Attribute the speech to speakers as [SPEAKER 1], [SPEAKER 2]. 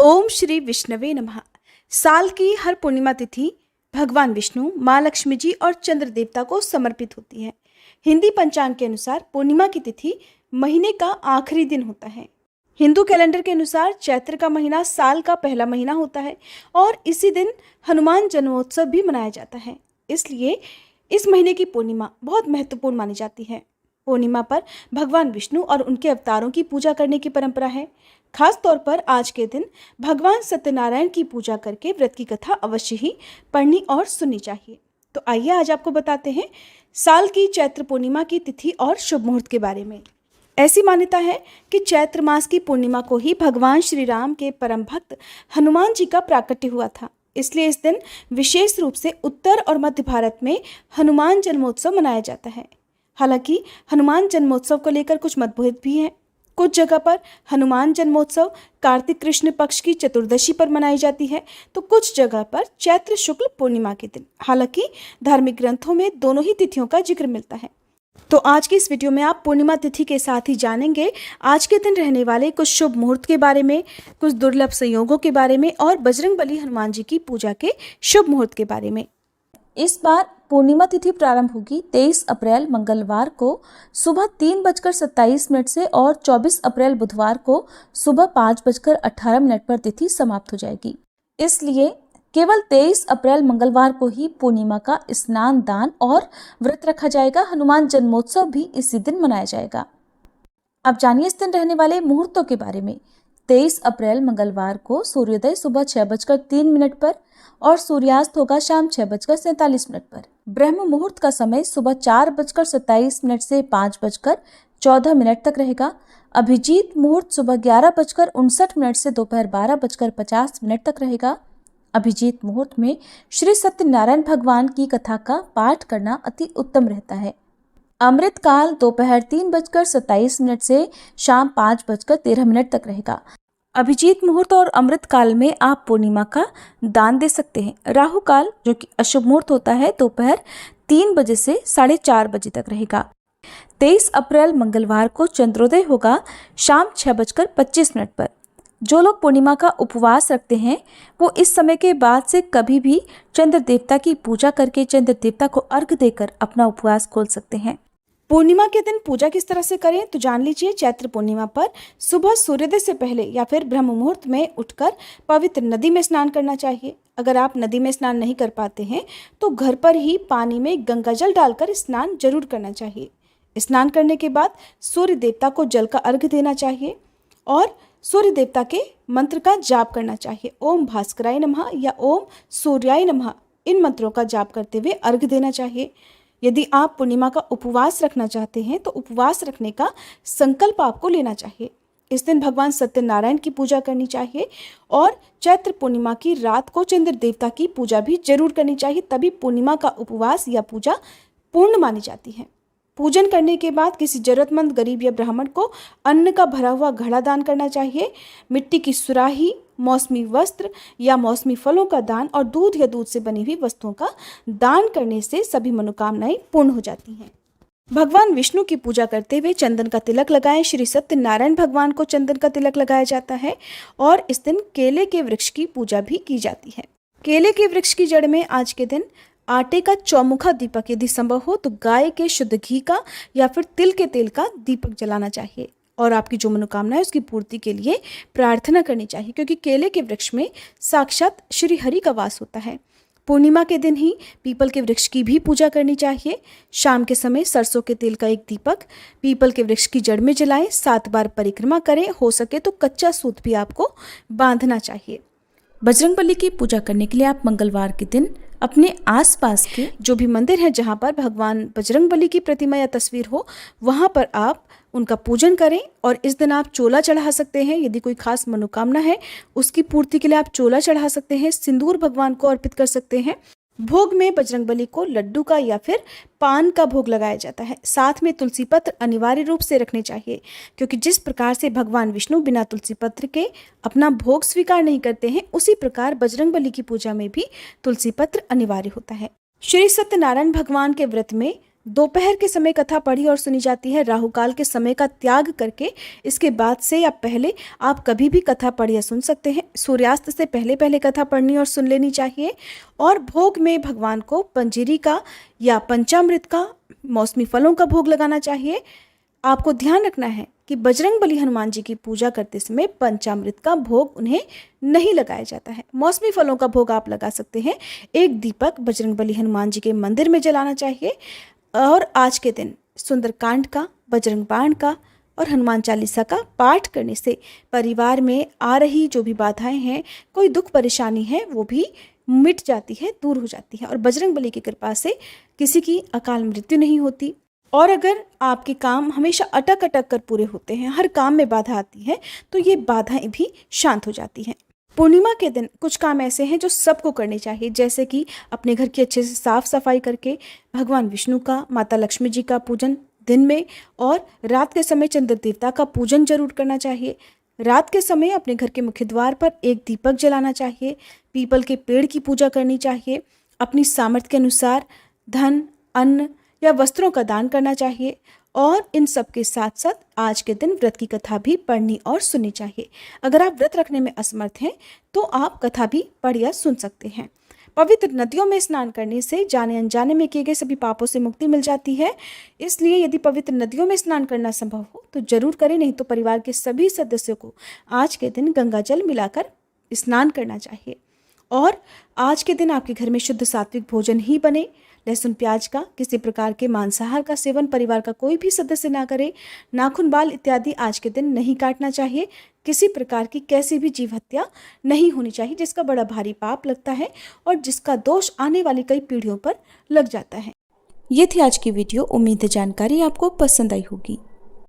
[SPEAKER 1] ओम श्री विष्णवे नमः। साल की हर पूर्णिमा तिथि भगवान विष्णु, माँ लक्ष्मी जी और चंद्र देवता को समर्पित होती है। हिंदी पंचांग के अनुसार पूर्णिमा की तिथि महीने का आखिरी दिन होता है। हिंदू कैलेंडर के अनुसार चैत्र का महीना साल का पहला महीना होता है और इसी दिन हनुमान जन्मोत्सव भी मनाया जाता है। इसलिए इस महीने की पूर्णिमा बहुत महत्वपूर्ण मानी जाती है। पूर्णिमा पर भगवान विष्णु और उनके अवतारों की पूजा करने की परंपरा है। खास तौर पर आज के दिन भगवान सत्यनारायण की पूजा करके व्रत की कथा अवश्य ही पढ़नी और सुननी चाहिए। तो आइए आज आपको बताते हैं साल की चैत्र पूर्णिमा की तिथि और शुभ मुहूर्त के बारे में। ऐसी मान्यता है कि चैत्र मास की पूर्णिमा को ही भगवान श्री राम के परम भक्त हनुमान जी का प्राकट्य हुआ था। इसलिए इस दिन विशेष रूप से उत्तर और मध्य भारत में हनुमान जन्मोत्सव मनाया जाता है। हालांकि हनुमान जन्मोत्सव को लेकर कुछ मतभेद भी हैं। कुछ जगह पर हनुमान जन्मोत्सव कार्तिक कृष्ण पक्ष की चतुर्दशी पर मनाई जाती है, तो कुछ जगह पर चैत्र शुक्ल पूर्णिमा के दिन। हालांकि धार्मिक ग्रंथों में दोनों ही तिथियों का जिक्र मिलता है। तो आज की इस वीडियो में आप पूर्णिमा तिथि के साथ ही जानेंगे आज के दिन रहने वाले कुछ शुभ मुहूर्त के बारे में, कुछ दुर्लभ संयोगों के बारे में और बजरंगबली हनुमान जी की पूजा के शुभ मुहूर्त के बारे में।
[SPEAKER 2] इस बार पूर्णिमा तिथि प्रारंभ होगी 23 अप्रैल मंगलवार को सुबह 3:27 से और 24 अप्रैल बुधवार को सुबह 5:18 पर तिथि समाप्त हो जाएगी। इसलिए केवल 23 अप्रैल मंगलवार को ही पूर्णिमा का स्नान, दान और व्रत रखा जाएगा। हनुमान जन्मोत्सव भी इसी दिन मनाया जाएगा। अब जानिए इस दिन रहने वाले मुहूर्तों के बारे में। 23 अप्रैल मंगलवार को सूर्योदय सुबह 6:03 पर और सूर्यास्त होगा शाम 6:47 पर। ब्रह्म मुहूर्त का समय सुबह 4:27 से 5:14 तक रहेगा। अभिजीत मुहूर्त सुबह 11:59 से दोपहर 12:50 तक रहेगा। अभिजीत मुहूर्त में श्री सत्यनारायण भगवान की कथा का पाठ करना अति उत्तम रहता है। अमृत काल दोपहर 3:27 से शाम 5:13 तक रहेगा। अभिजीत मुहूर्त और अमृत काल में आप पूर्णिमा का दान दे सकते हैं। राहु काल जो कि अशुभ मुहूर्त होता है दोपहर 3 बजे से 4:30 बजे तक रहेगा। 23 अप्रैल मंगलवार को चंद्रोदय होगा शाम 6:25 पर। जो लोग पूर्णिमा का उपवास रखते हैं वो इस समय के बाद से कभी भी चंद्र देवता की पूजा करके चंद्र देवता को अर्घ देकर अपना उपवास खोल सकते हैं।
[SPEAKER 1] पूर्णिमा के दिन पूजा किस तरह से करें तो जान लीजिए। चैत्र पूर्णिमा पर सुबह सूर्योदय से पहले या फिर ब्रह्म मुहूर्त में उठकर पवित्र नदी में स्नान करना चाहिए। अगर आप नदी में स्नान नहीं कर पाते हैं तो घर पर ही पानी में गंगा जल डालकर स्नान जरूर करना चाहिए। स्नान करने के बाद सूर्य देवता को जल का अर्घ देना चाहिए और सूर्य देवता के मंत्र का जाप करना चाहिए। ओम भास्कराय नमः या ओम सूर्याय नमः, इन मंत्रों का जाप करते हुए अर्घ देना चाहिए। यदि आप पूर्णिमा का उपवास रखना चाहते हैं तो उपवास रखने का संकल्प आपको लेना चाहिए। इस दिन भगवान सत्यनारायण की पूजा करनी चाहिए और चैत्र पूर्णिमा की रात को चंद्र देवता की पूजा भी जरूर करनी चाहिए। तभी पूर्णिमा का उपवास या पूजा पूर्ण मानी जाती है। पूजन करने के बाद किसी जरूरतमंद गरीब या ब्राह्मण को अन्न का भरा हुआ घड़ा दान करना चाहिए। मिट्टी की सुराही, मौसमी वस्त्र या मौसमी फलों का दान और दूध या दूध से बनी हुई वस्तुओं का दान करने से सभी मनोकामनाएं पूर्ण हो जाती हैं। भगवान विष्णु की पूजा करते हुए चंदन का तिलक लगाएं। श्री सत्यनारायण भगवान को चंदन का तिलक लगाया जाता है और इस दिन केले के वृक्ष की पूजा भी की जाती है। केले के वृक्ष की जड़ में आज के दिन आटे का चौमुखा दीपक यदि संभव हो तो गाय के शुद्ध घी का या फिर तिल के तेल का दीपक जलाना चाहिए और आपकी जो मनोकामना है उसकी पूर्ति के लिए प्रार्थना करनी चाहिए, क्योंकि केले के वृक्ष में साक्षात श्री हरि का वास होता है। पूर्णिमा के दिन ही पीपल के वृक्ष की भी पूजा करनी चाहिए। शाम के समय सरसों के तेल का एक दीपक पीपल के वृक्ष की जड़ में जलाएं। 7 बार परिक्रमा करें। हो सके तो कच्चा सूत भी आपको बांधना चाहिए।
[SPEAKER 2] बजरंगबली की पूजा करने के लिए आप मंगलवार के दिन अपने आसपास के
[SPEAKER 1] जो भी मंदिर है जहाँ पर भगवान बजरंगबली की प्रतिमा या तस्वीर हो वहाँ पर आप उनका पूजन करें और इस दिन आप चोला चढ़ा सकते हैं। यदि कोई खास मनोकामना है उसकी पूर्ति के लिए आप चोला चढ़ा सकते हैं। सिंदूर भगवान को अर्पित कर सकते हैं। भोग में बजरंगबली को लड्डू का या फिर पान का भोग लगाया जाता है। साथ में तुलसी पत्र अनिवार्य रूप से रखने चाहिए, क्योंकि जिस प्रकार से भगवान विष्णु बिना तुलसी पत्र के अपना भोग स्वीकार नहीं करते हैं, उसी प्रकार बजरंगबली की पूजा में भी तुलसी पत्र अनिवार्य होता है। श्री सत्यनारायण भगवान के व्रत में दोपहर के समय कथा पढ़ी और सुनी जाती है। राहु काल के समय का त्याग करके इसके बाद से या पहले आप कभी भी कथा पढ़ या सुन सकते हैं। सूर्यास्त से पहले पहले कथा पढ़नी और सुन लेनी चाहिए। और भोग में भगवान को पंजीरी का या पंचामृत का, मौसमी फलों का भोग लगाना चाहिए। आपको ध्यान रखना है कि बजरंगबली हनुमान जी की पूजा करते समय पंचामृत का भोग उन्हें नहीं लगाया जाता है। मौसमी फलों का भोग आप लगा सकते हैं। एक दीपक बजरंगबली हनुमान जी के मंदिर में जलाना चाहिए। और आज के दिन सुंदरकांड का, बजरंग बाण का और हनुमान चालीसा का पाठ करने से परिवार में आ रही जो भी बाधाएं हैं, कोई दुख परेशानी है, वो भी मिट जाती है, दूर हो जाती है। और बजरंगबली की कृपा से किसी की अकाल मृत्यु नहीं होती। और अगर आपके काम हमेशा अटक अटक कर पूरे होते हैं, हर काम में बाधा आती है, तो ये बाधाएं भी शांत हो जाती हैं। पूर्णिमा के दिन कुछ काम ऐसे हैं जो सबको करने चाहिए, जैसे कि अपने घर की अच्छे से साफ सफाई करके भगवान विष्णु का, माता लक्ष्मी जी का पूजन दिन में, और रात के समय चंद्र देवता का पूजन जरूर करना चाहिए। रात के समय अपने घर के मुख्य द्वार पर एक दीपक जलाना चाहिए। पीपल के पेड़ की पूजा करनी चाहिए। अपनी सामर्थ्य के अनुसार धन, अन्न या वस्त्रों का दान करना चाहिए। और इन सब के साथ साथ आज के दिन व्रत की कथा भी पढ़नी और सुननी चाहिए। अगर आप व्रत रखने में असमर्थ हैं तो आप कथा भी पढ़ या सुन सकते हैं। पवित्र नदियों में स्नान करने से जाने अनजाने में किए गए सभी पापों से मुक्ति मिल जाती है। इसलिए यदि पवित्र नदियों में स्नान करना संभव हो तो जरूर करें, नहीं तो परिवार के सभी सदस्यों को आज के दिन गंगा जल मिलाकर स्नान करना चाहिए। और आज के दिन आपके घर में शुद्ध सात्विक भोजन ही बने। लहसुन प्याज का, किसी प्रकार के मांसाहार का सेवन परिवार का कोई भी सदस्य ना करे। नाखून, बाल इत्यादि आज के दिन नहीं काटना चाहिए। किसी प्रकार की कैसी भी जीव हत्या नहीं होनी चाहिए, जिसका बड़ा भारी पाप लगता है और जिसका दोष आने वाली कई पीढ़ियों पर लग जाता है।
[SPEAKER 2] ये थी आज की वीडियो। उम्मीद है जानकारी आपको पसंद आई होगी।